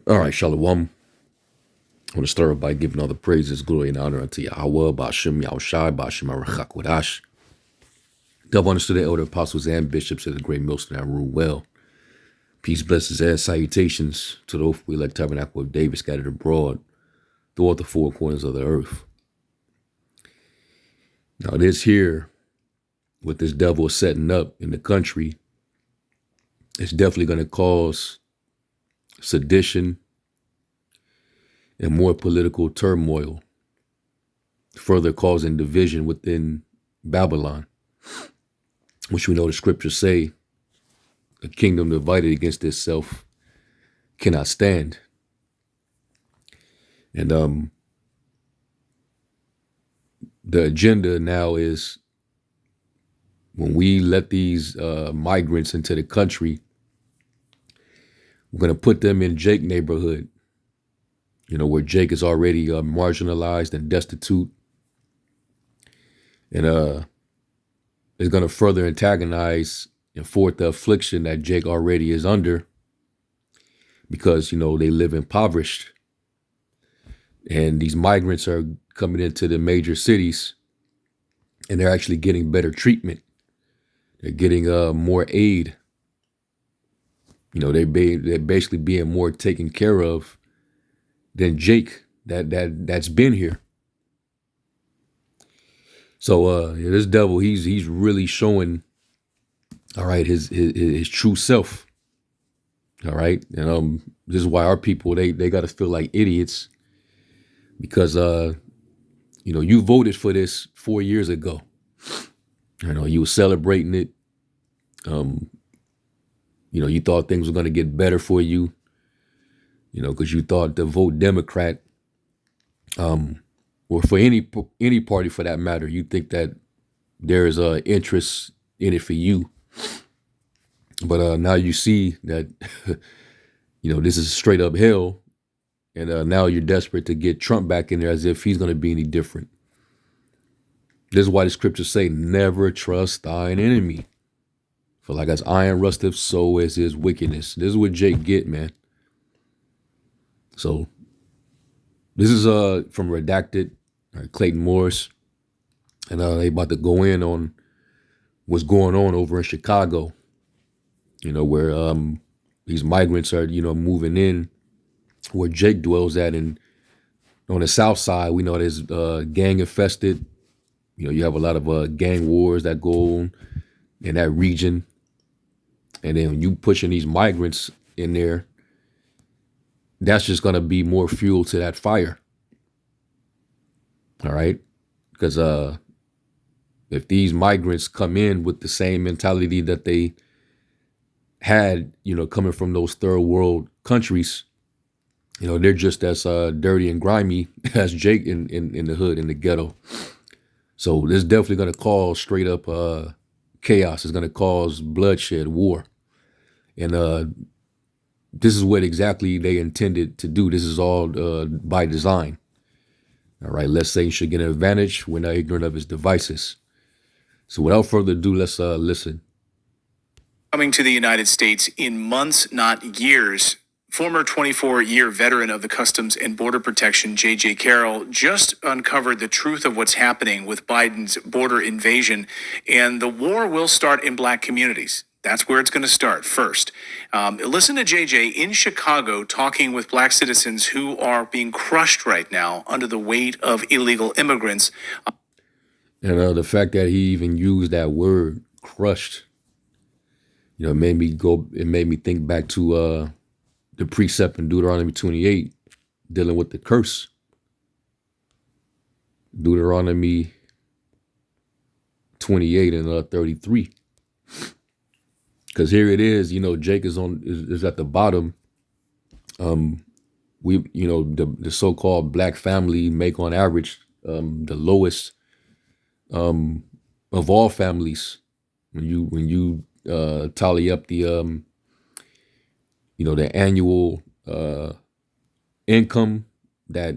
All right, Shalom. I want to start by giving all the praises, glory, and honor unto Yahweh, Ba'ashem Yahushai, Ba'ashem Arachakwadash. Double honors to the elder apostles and bishops of the great millstone that rule well. Peace, blessings, and salutations to the oathful elect tabernacle of David scattered abroad throughout the four corners of the earth. Now, this here, what this devil is setting up in the country, it's definitely going to cause sedition and more political turmoil, further causing division within Babylon, which we know the scriptures say a kingdom divided against itself cannot stand. And the agenda now is when we let these migrants into the country, we're going to put them in Jake neighborhood, where Jake is already marginalized and destitute. And it's going to further antagonize and forward the affliction that Jake already is under because, they live impoverished. And these migrants are coming into the major cities and they're actually getting better treatment. They're getting more aid. They're basically being more taken care of than Jake that's been here. So this devil, he's really showing, all right, his true self. All right. And this is why our people, they got to feel like idiots because, you voted for this 4 years ago. You were celebrating it. You thought things were going to get better for you, because you thought to vote Democrat, or for any party for that matter, you think that there is interest in it for you. But now you see that, this is straight up hell. And now you're desperate to get Trump back in there as if he's going to be any different. This is why the scriptures say, never trust thine enemy. For like as iron rusteth, so is his wickedness. This is what Jake get, man. So this is from Redacted, Clayton Morris. And they about to go in on what's going on over in Chicago, where these migrants are, moving in where Jake dwells at. And on the south side, we know there's gang infested. You have a lot of gang wars that go on in that region. And then when you pushing these migrants in there, that's just going to be more fuel to that fire. All right. Because if these migrants come in with the same mentality that they had, coming from those third world countries, they're just as dirty and grimy as Jake in the hood, in the ghetto. So this is definitely going to cause straight up chaos. It's going to cause bloodshed, war. And this is what exactly they intended to do. This is all by design. All right, let's say you should get an advantage. We're not ignorant of his devices. So without further ado, let's listen. Coming to the United States in months, not years. Former 24-year veteran of the Customs and Border Protection, J.J. Carroll, just uncovered the truth of what's happening with Biden's border invasion, and the war will start in black communities. That's where it's going to start first. Listen to J.J. in Chicago talking with black citizens who are being crushed right now under the weight of illegal immigrants. And the fact that he even used that word, crushed, it made me think back to the precept in Deuteronomy 28 dealing with the curse. Deuteronomy 28 and 33. Because here it is, Jake is at the bottom. The so-called black family make on average the lowest of all families when you tally up the the annual income that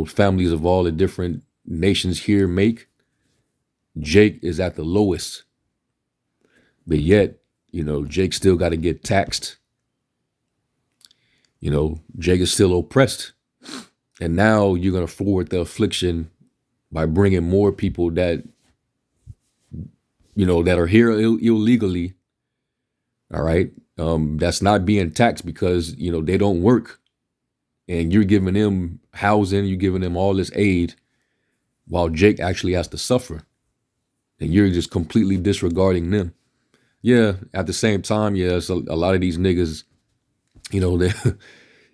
families of all the different nations here make. Jake is at the lowest, but yet Jake still got to get taxed Jake is still oppressed. And now you're going to forward the affliction by bringing more people that, that are here illegally. All right. That's not being taxed because, they don't work. And you're giving them housing, you're giving them all this aid while Jake actually has to suffer. And you're just completely disregarding them. Yeah, at the same time, yeah, it's a lot of these niggas, they,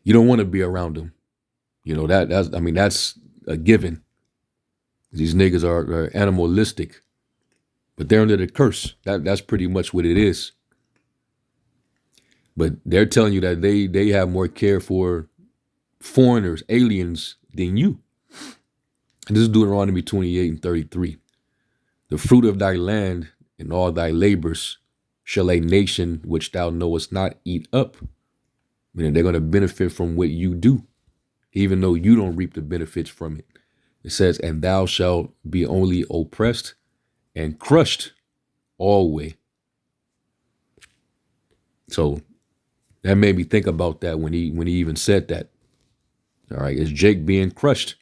you don't want to be around them. That's a given. These niggas are animalistic, but they're under the curse. That's pretty much what it is. But they're telling you that they have more care for foreigners, aliens than you. And this is Deuteronomy 28:33. The fruit of thy land and all thy labors shall a nation which thou knowest not eat up. Meaning they're going to benefit from what you do, even though you don't reap the benefits from it. It says, and thou shalt be only oppressed and crushed always. So that made me think about that when he even said that. All right, is Jake being crushed?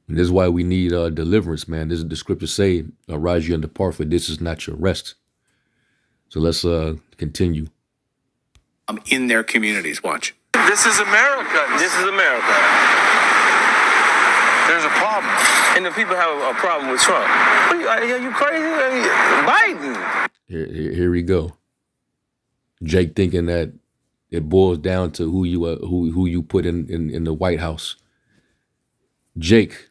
And this is why we need deliverance, man. This is the scriptures say, arise you and depart, for this is not your rest. So let's continue. In their communities. Watch. This is America. This is America. There's a problem. And the people have a problem with Trump. Are you crazy? Biden. Here we go. Jake thinking that it boils down to who you put in the White House. Jake,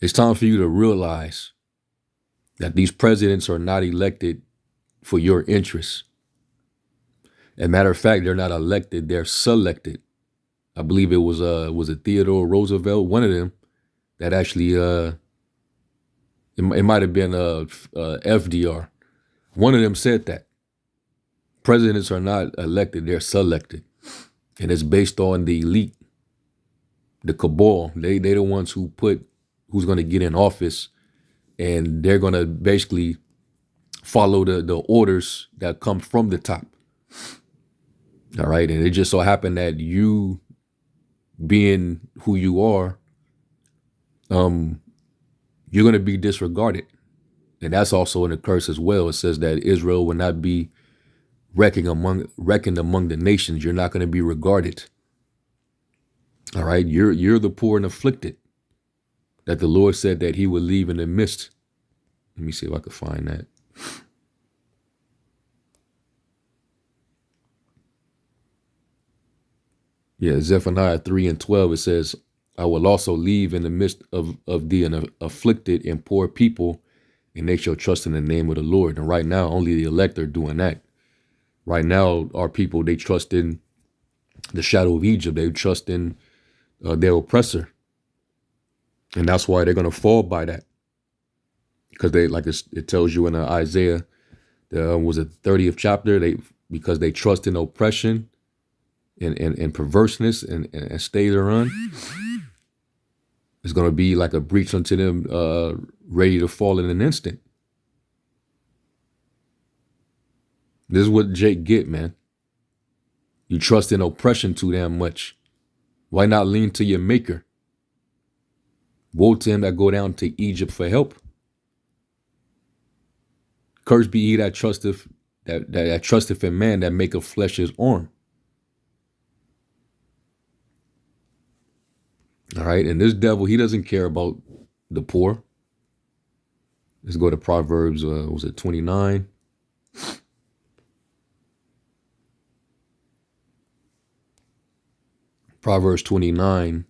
it's time for you to realize that these presidents are not elected for your interests. As a matter of fact, they're not elected, they're selected. I believe it was it Theodore Roosevelt, one of them, that actually it might have been FDR. One of them said that presidents are not elected, they're selected. And it's based on the elite, the cabal. They the ones who put who's going to get in office, and they're going to basically follow the orders that come from the top. All right. And it just so happened that you being who you are, you're going to be disregarded. And that's also in the curse as well. It says that Israel will not be reckoned among the nations. You're not going to be regarded. All right. You're the poor and afflicted that the Lord said that he would leave in the midst. Let me see if I can find that. Yeah, Zephaniah 3:12, it says, I will also leave in the midst of thee an afflicted and poor people, and they shall trust in the name of the Lord. And right now, only the elect are doing that. Right now, our people, they trust in the shadow of Egypt. They trust in their oppressor. And that's why they're going to fall by that. Because they, like it tells you in Isaiah, was it 30th chapter, because they trust in oppression and perverseness and stay thereon, it's going to be like a breach unto them, ready to fall in an instant. This is what Jake get, man. You trust in oppression too damn much. Why not lean to your maker? Woe to him that go down to Egypt for help. Cursed be he that trusteth in man, that maketh flesh his arm. All right, and this devil, he doesn't care about the poor. Let's go to Proverbs, was it 29? Proverbs 29.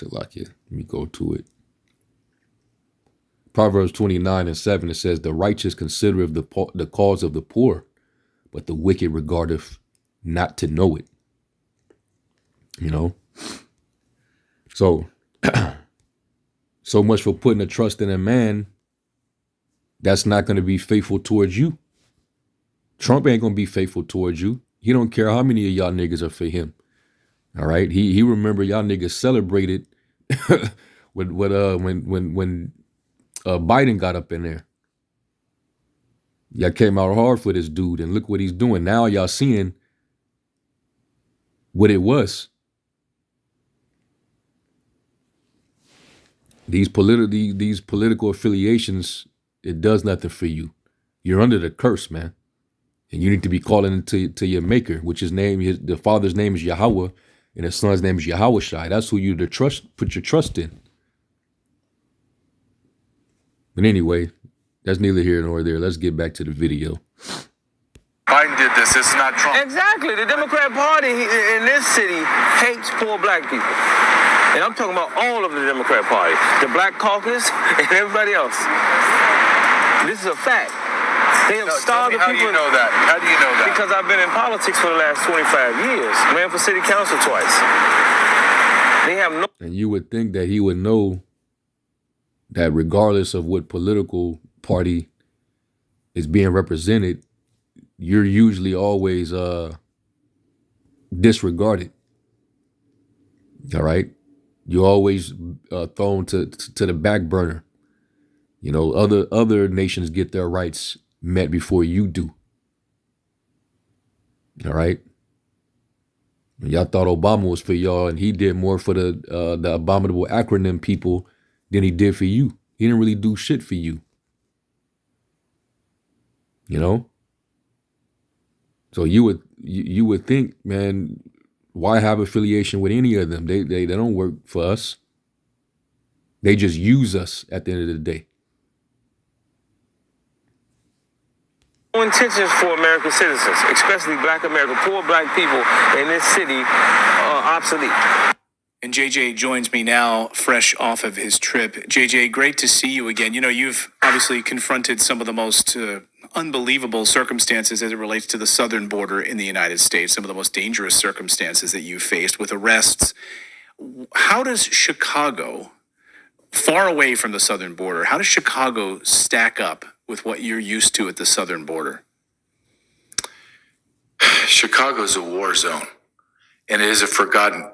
Let me go to it. Proverbs 29:7, it says, the righteous considereth the cause of the poor, but the wicked regardeth not to know it. So, so much for putting a trust in a man that's not going to be faithful towards you. Trump ain't going to be faithful towards you. He don't care how many of y'all niggas are for him. All right. He remember y'all niggas celebrated when Biden got up in there. Y'all came out hard for this dude, and look what he's doing. Now y'all seeing what it was. These political affiliations, it does nothing for you. You're under the curse, man. And you need to be calling into your maker, which the father's name is Yahweh, and his son's name is Yahweh Shai. That's who you put your trust in. But anyway, that's neither here nor there. Let's get back to the video. Biden did this. It's not Trump. Exactly. The Democrat Party in this city hates poor black people. And I'm talking about all of the Democrat Party, the Black Caucus and everybody else. This is a fact. They have starved the people. How do you know that? How do you know that? Because I've been in politics for the last 25 years. Ran for city council twice. They have no. And you would think that he would know that regardless of what political party is being represented, you're usually always disregarded. All right? You're always thrown to the back burner. You know, other nations get their rights met before you do. All right? Y'all thought Obama was for y'all, and he did more for the abominable acronym people than he did for you. He didn't really do shit for you. You know? So you would think, man, why have affiliation with any of them? They don't work for us. They just use us at the end of the day. No intentions for American citizens, especially black America. Poor black people in this city are obsolete. And JJ joins me now, fresh off of his trip. JJ, great to see you again. You know, you've obviously confronted some of the most unbelievable circumstances as it relates to the southern border in the United States, some of the most dangerous circumstances that you've faced with arrests. How does Chicago, far away from the southern border, how does Chicago stack up with what you're used to at the southern border? Chicago's a war zone. And it is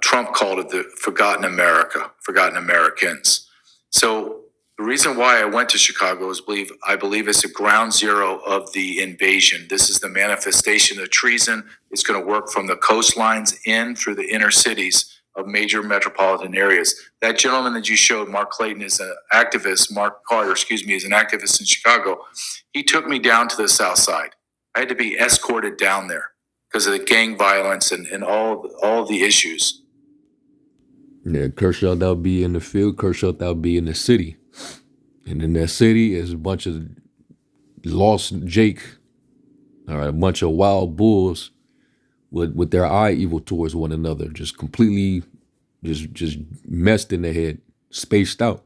Trump called it the forgotten America, forgotten Americans. So the reason why I went to Chicago is I believe it's a ground zero of the invasion. This is the manifestation of treason. It's going to work from the coastlines in through the inner cities of major metropolitan areas. That gentleman that you showed, Mark Clayton, is an activist. Mark Carter, is an activist in Chicago. He took me down to the South Side. I had to be escorted down there because of the gang violence and all the issues. Yeah, Kershaw, that'll be in the field. Kershaw, that'll be in the city. And in that city is a bunch of lost Jake, all right, a bunch of wild bulls with their eye evil towards one another, just completely just messed in the head, spaced out.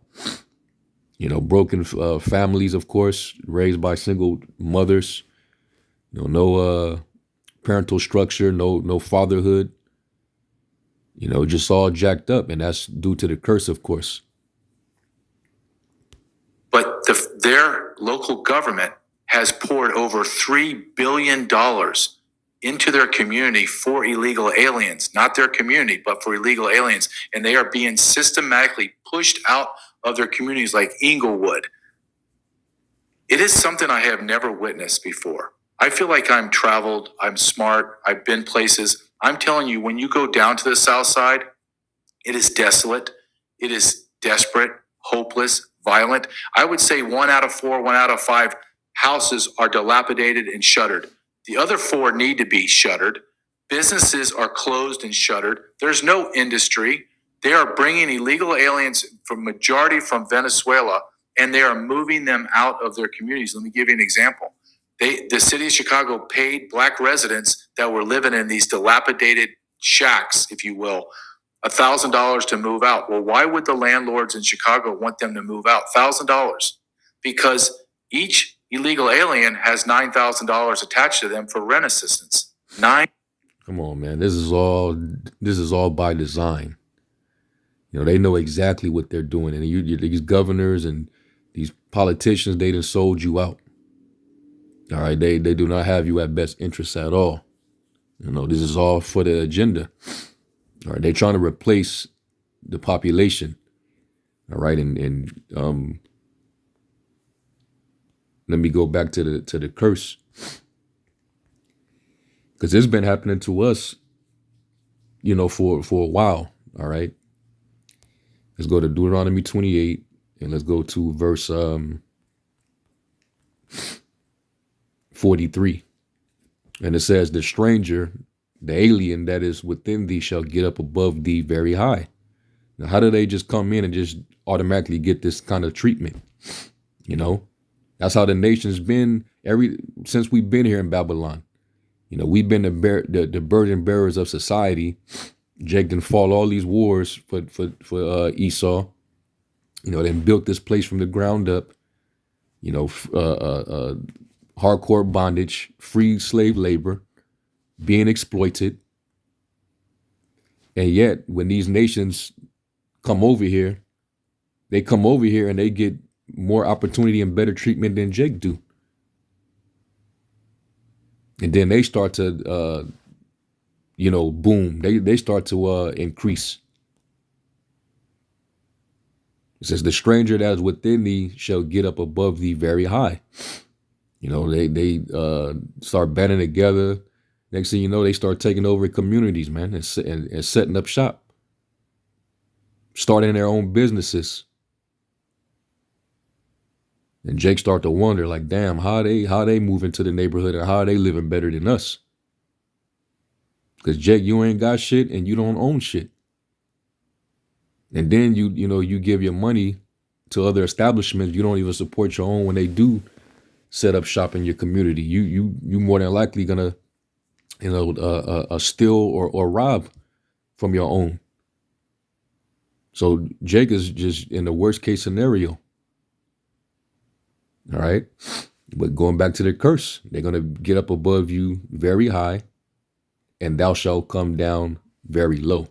You know, broken families, of course, raised by single mothers. You know, no parental structure, no fatherhood. You know, just all jacked up, and that's due to the curse, of course. But their local government has poured over $3 billion into their community for illegal aliens, not their community, but for illegal aliens. And they are being systematically pushed out of their communities like Inglewood. It is something I have never witnessed before. I feel like I'm traveled, I'm smart, I've been places. I'm telling you, when you go down to the South Side, it is desolate, it is desperate, hopeless, violent. I would say 1 out of 4, 1 out of 5 houses are dilapidated and shuttered. The other 4 need to be shuttered. Businesses are closed and shuttered. There's no industry. They are bringing illegal aliens majority from Venezuela, and they are moving them out of their communities. Let me give you an example. The city of Chicago paid black residents that were living in these dilapidated shacks, if you will, $1,000 to move out. Well, why would the landlords in Chicago want them to move out? $1,000. Because each illegal alien has $9,000 attached to them for rent assistance. Come on, man. This is all by design. You know, they know exactly what they're doing. And these governors and these politicians, they done sold you out. All right, they do not have you at best interests at all. You know, this is all for the agenda. All right, they're trying to replace the population. All right, and let me go back to the curse, because it's been happening to us, for a while. All right, let's go to Deuteronomy 28, and let's go to verse 43, and it says, "The stranger, the alien that is within thee, shall get up above thee very high." Now, how do they just come in and just automatically get this kind of treatment? That's how the nation's been since we've been here in Babylon. We've been the burden bearers of society. Jake didn't fall all these wars for Esau. Then built this place from the ground up. Hardcore bondage, free slave labor, being exploited. And yet, when these nations come over here, and they get more opportunity and better treatment than Jake do. And then they start to, boom, they start to increase. It says, "The stranger that is within thee shall get up above thee very high." They start banding together. Next thing you know, they start taking over communities, man, and setting up shop, starting their own businesses. And Jake start to wonder, like, damn, how they move into the neighborhood, and how are they living better than us? Because Jake, you ain't got shit and you don't own shit. And then you give your money to other establishments. You don't even support your own when they do set up shop in your community. You more than likely gonna steal or rob from your own. So Jake is just in the worst case scenario. All right. But going back to the curse, they're going to get up above you very high, and thou shalt come down very low.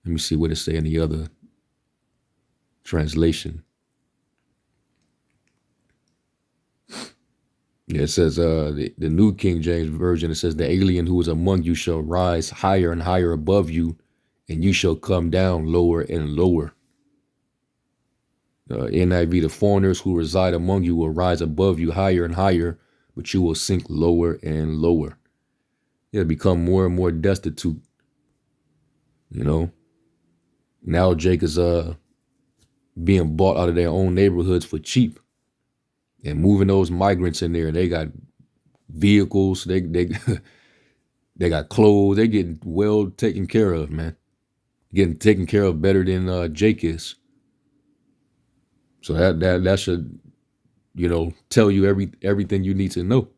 Let me see what it say in the other translation. Yeah, it says, the New King James Version, it says, "The alien who is among you shall rise higher and higher above you, and you shall come down lower and lower." NIV, "The foreigners who reside among you will rise above you higher and higher, but you will sink lower and lower." You'll become more and more destitute. Now Jake is being bought out of their own neighborhoods for cheap, and moving those migrants in there. They got vehicles, they they got clothes, they getting well taken care of, man. Getting taken care of better than Jake is. So that should, tell you everything you need to know.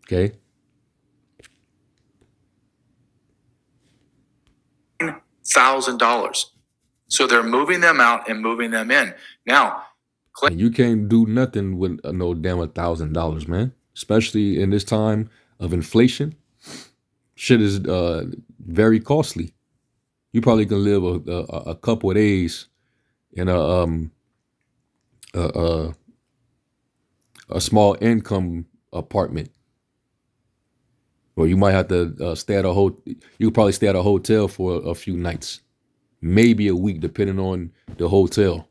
Okay. $1,000. So they're moving them out and moving them in. Now, and you can't do nothing with no damn $1,000, man. Especially in this time of inflation. Shit is very costly. You probably can live a couple of days in a small income apartment, or you might have to stay at you could probably stay at a hotel for a few nights, maybe a week, depending on the hotel.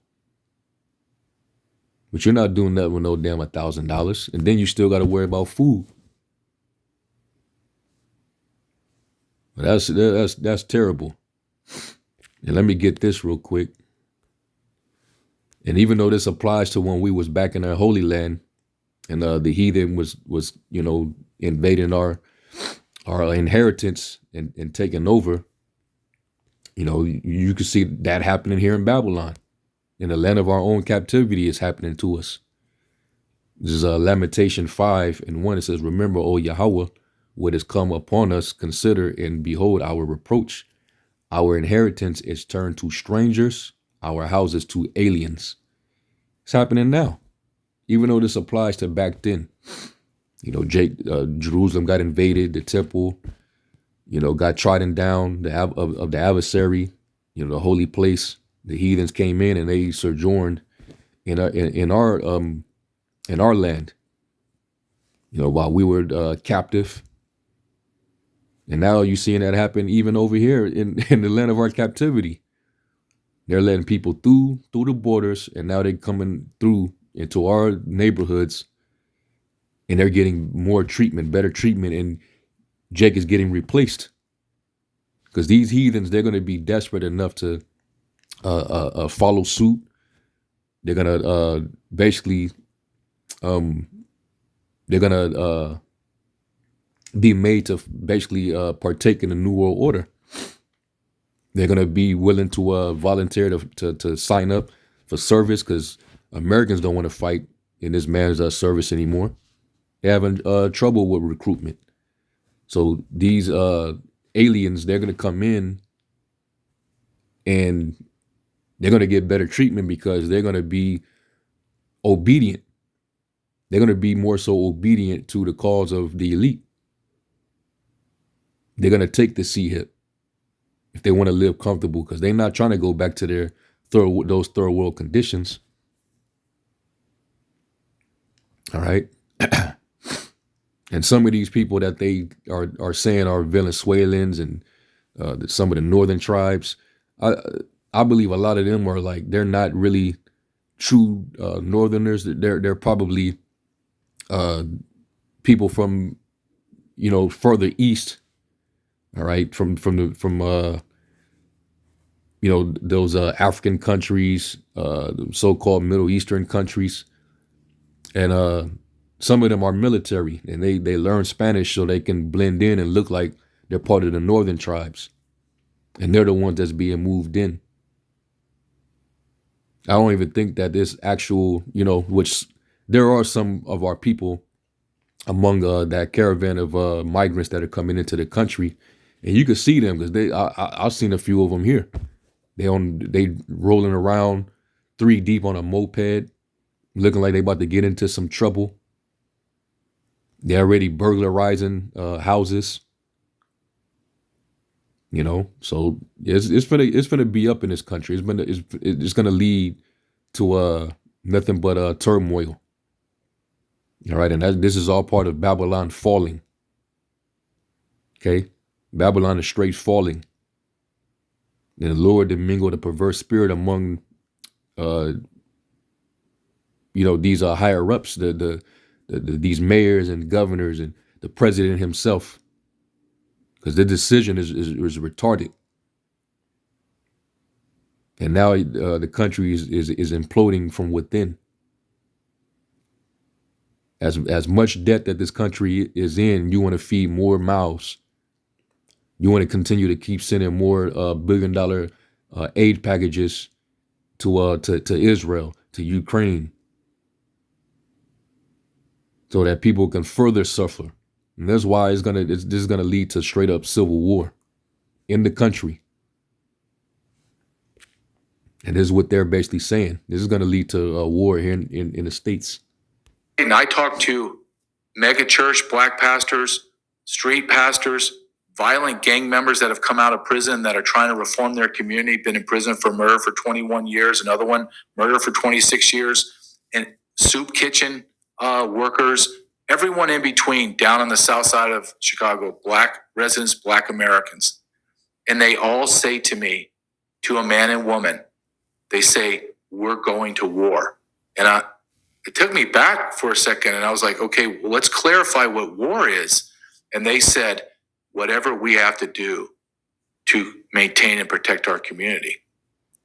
But you're not doing that with no damn $1,000, and then you still got to worry about food. But that's terrible. And let me get this real quick. And even though this applies to when we was back in our Holy Land, and the heathen was invading our inheritance and taking over, you can see that happening here in Babylon. In the land of our own captivity is happening to us. This is Lamentation 5:1. It says, "Remember, O Yahweh, what has come upon us. Consider and behold our reproach. Our inheritance is turned to strangers, our houses to aliens." It's happening now. Even though this applies to back then. Jerusalem got invaded, the temple, got trodden down of the adversary, the holy place. The heathens came in and they sojourned in our land, while we were captive. And now you're seeing that happen even over here in the land of our captivity. They're letting people through the borders, and now they're coming through into our neighborhoods, and they're getting more treatment, better treatment, and Jake is getting replaced. Because these heathens, they're going to be desperate enough to follow suit. They're going to basically, they're going to be made to basically partake in the New World Order. They're going to be willing to volunteer to sign up for service, because Americans don't want to fight in this man's service anymore. They're having trouble with recruitment. So these aliens, they're going to come in and they're going to get better treatment because they're going to be obedient. They're going to be more so obedient to the cause of the elite. They're going to take the sea hip if they want to live comfortable, because they're not trying to go back to their third world conditions. All right. And some of these people that they are saying are Venezuelans and some of the northern tribes, I believe a lot of them are like, they're not really true northerners. They're probably people from, further east. All right, from those African countries, the so-called Middle Eastern countries, and some of them are military, and they learn Spanish so they can blend in and look like they're part of the northern tribes, and they're the ones that's being moved in. I don't even think that this actual, which there are some of our people among that caravan of migrants that are coming into the country, and you can see them because I've seen a few of them here. They rolling around 3 deep on a moped, looking like they about to get into some trouble. They're already burglarizing houses. So it's gonna be up in this country. It's gonna lead to nothing but turmoil. All right, and this is all part of Babylon falling. Okay, Babylon is straight falling. And the Lord did mingle the perverse spirit among, these higher ups, these mayors and governors and the president himself, because the decision is retarded. And now the country is imploding from within. As much debt that this country is in, you want to feed more mouths. You want to continue to keep sending more $1 billion aid packages to Israel, to Ukraine, so that people can further suffer. And that's why this is gonna lead to straight up civil war in the country. And this is what they're basically saying. This is gonna lead to a war here in the States. And I talked to mega church black pastors, street pastors, violent gang members that have come out of prison that are trying to reform their community, been in prison for murder for 21 years, another one murder for 26 years, and soup kitchen workers, everyone in between down on the south side of Chicago, black residents, black Americans. And they all say to me, to a man and woman, they say, we're going to war. And it took me back for a second, and I was like, okay, well, let's clarify what war is. And they said, whatever we have to do to maintain and protect our community.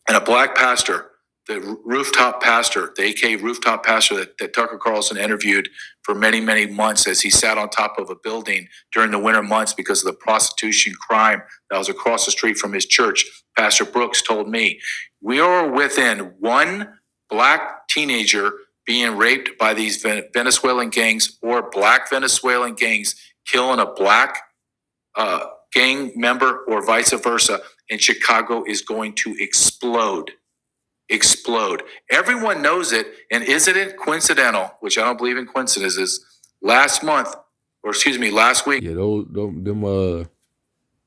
And a black pastor, the rooftop pastor, the AK rooftop pastor that Tucker Carlson interviewed for many, many months as he sat on top of a building during the winter months because of the prostitution crime that was across the street from his church, Pastor Brooks told me, we are within one black teenager being raped by these Venezuelan gangs or black Venezuelan gangs killing a black gang member or vice versa, and Chicago is going to explode. Everyone knows it, and isn't it coincidental, which I don't believe in coincidences, last week. Yeah,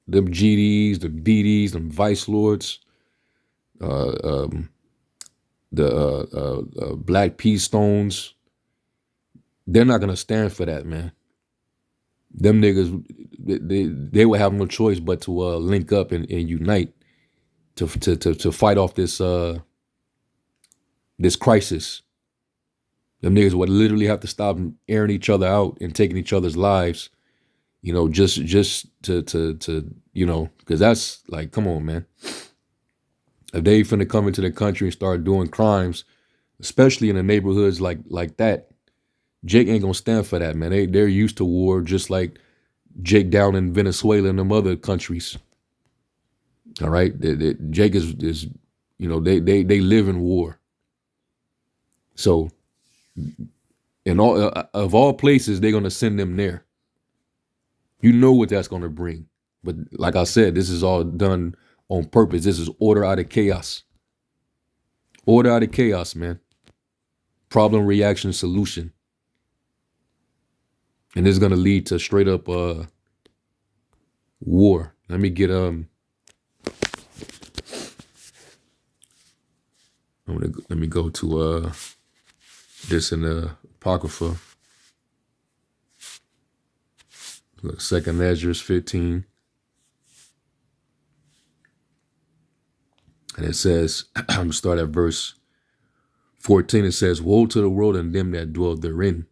them GDs, the BDs, them vice lords, the Black Peace Stones, they're not gonna stand for that, man. Them niggas, they will have no choice but to link up and unite to fight off this this crisis. Them niggas would literally have to stop airing each other out and taking each other's lives, just to because that's like, come on, man. If they finna come into the country and start doing crimes, especially in the neighborhoods like that, Jake ain't gonna stand for that, man. They're used to war, just like Jake down in Venezuela and them other countries. All right, Jake is they live in war. So in all of all places, they're gonna send them there. You know what that's gonna bring. But like I said, this is all done on purpose. This is order out of chaos. Order out of chaos, man. Problem, reaction, solution. And this is gonna lead to straight up war. Let me get let me go to this in the Apocrypha. Look, 2nd Ezra 15. And it says, I'm gonna start at verse 14. It says, woe to the world and them that dwell therein,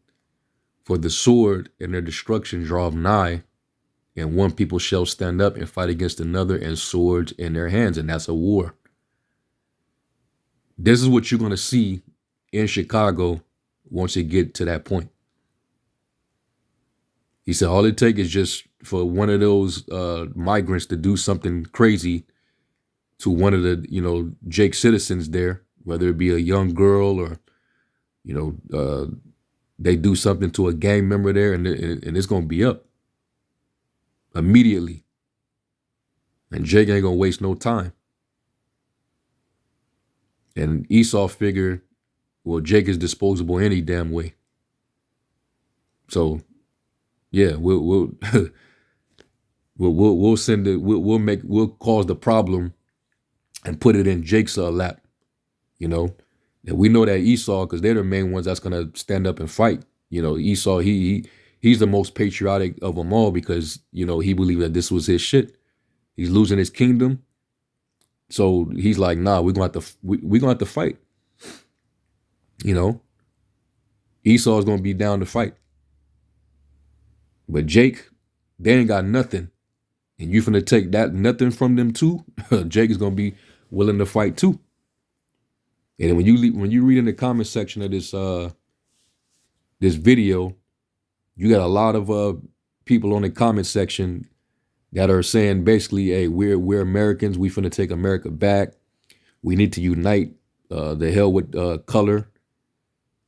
for the sword and their destruction draweth nigh, and one people shall stand up and fight against another, and swords in their hands. And that's a war. This is what you're going to see in Chicago once you get to that point. He said all it takes is just for one of those migrants to do something crazy to one of the, Jake citizens there, whether it be a young girl or, they do something to a gang member there, and it's going to be up immediately. And Jake ain't going to waste no time. And Esau figured, well, Jake is disposable any damn way. So, yeah, we'll we'll send it. We'll cause the problem and put it in Jake's lap. And we know that Esau, because they're the main ones that's gonna stand up and fight. Esau, he's the most patriotic of them all because he believed that this was his shit. He's losing his kingdom. So he's like, nah, we're gonna have to fight. Esau's gonna be down to fight. But Jake, they ain't got nothing. And you finna take that nothing from them too. Jake is gonna be willing to fight too. And when you read in the comment section of this video, you got a lot of people on the comment section that are saying basically, hey, we're Americans. We finna take America back. We need to unite. The hell with color.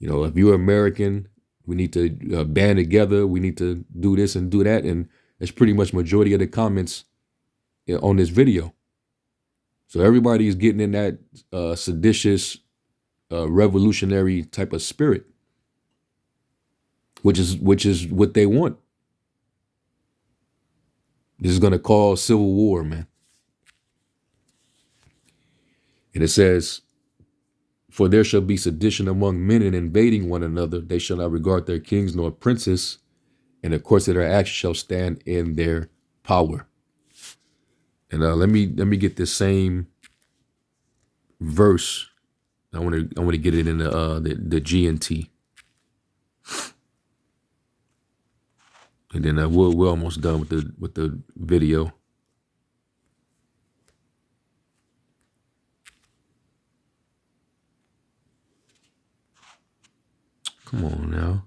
If you're American, we need to band together. We need to do this and do that. And that's pretty much majority of the comments on this video. So everybody is getting in that seditious, revolutionary type of spirit, which is what they want. This is going to cause civil war, man. And it says, for there shall be sedition among men and invading one another. They shall not regard their kings nor princes, and the course of their actions shall stand in their power. And let me get this same verse. I want to get it in the GNT, and then we're almost done with the video. Come on now.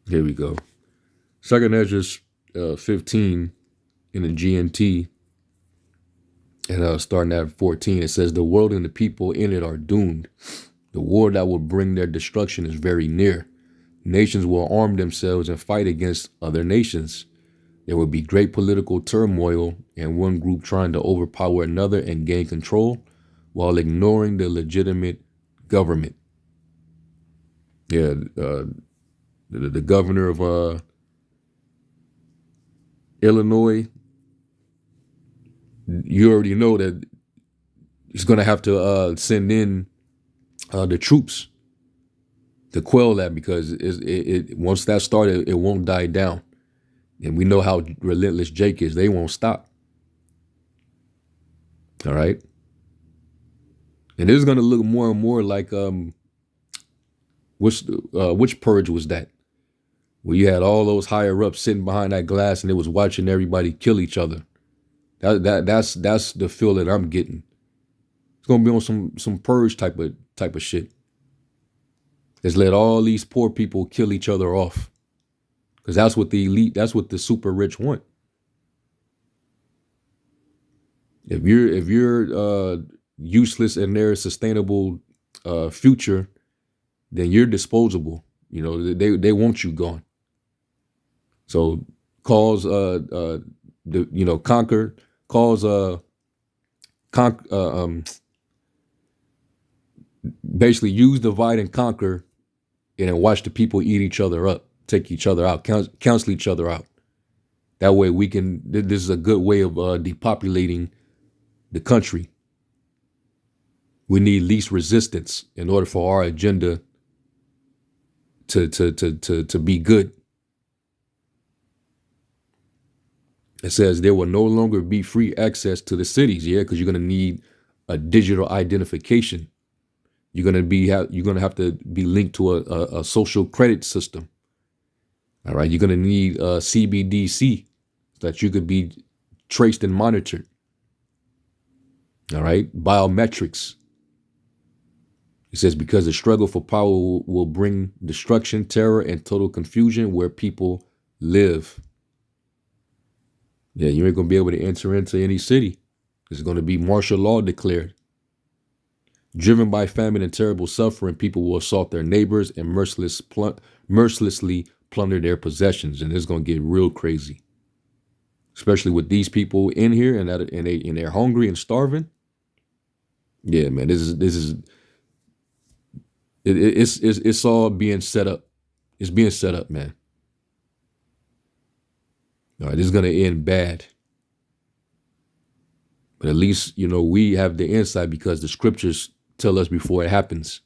Here we go. 2nd Ezra 15 in the GNT, and starting at 14, it says, the world and the people in it are doomed. The war that will bring their destruction is very near. Nations will arm themselves and fight against other nations. There will be great political turmoil and one group trying to overpower another and gain control while ignoring the legitimate government. Yeah, the governor of Illinois, you already know that he's going to have to send in the troops to quell that, because once that started, it won't die down. And we know how relentless Jake is. They won't stop. All right. And this is going to look more and more like which purge was that? Where you had all those higher ups sitting behind that glass and it was watching everybody kill each other. That's the feel that I'm getting. It's gonna be on some purge type of shit. Let's let all these poor people kill each other off, because that's what the elite, that's what the super rich want. If you're useless in their sustainable future, then you're disposable. You know, they want you gone. So cause conquer, cause basically use, divide, and conquer, and then watch the people eat each other up, take each other out, cancel each other out. That way we can, this is a good way of depopulating the country. We need least resistance in order for our agenda to be good. It says there will no longer be free access to the cities, because you're going to need a digital identification. You're going to have to be linked to a social credit system. All right, you're going to need CBDC so that you could be traced and monitored. All right, biometrics. It says because the struggle for power will bring destruction, terror, and total confusion where people live. Yeah, you ain't going to be able to enter into any city. There's going to be martial law declared. Driven by famine and terrible suffering, people will assault their neighbors and mercilessly plunder their possessions. And it's going to get real crazy. Especially with these people in here and they're hungry and starving. Yeah, man, it's all being set up. It's being set up, man. All right, this is going to end bad. But at least, we have the insight because the scriptures tell us before it happens.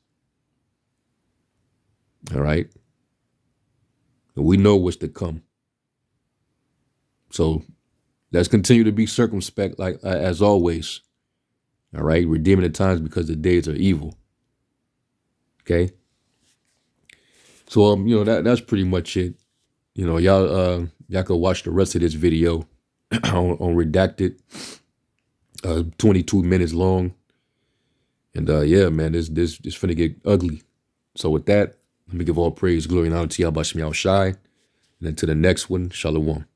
All right. And we know what's to come. So let's continue to be circumspect, like as always. All right. Redeeming the times because the days are evil. Okay. So, that's pretty much it. Y'all could watch the rest of this video on Redacted, 22 minutes long. And yeah, man, this finna get ugly. So with that, let me give all praise, glory, and honor to Yahweh Shem Shai. And then to the next one, Shalom.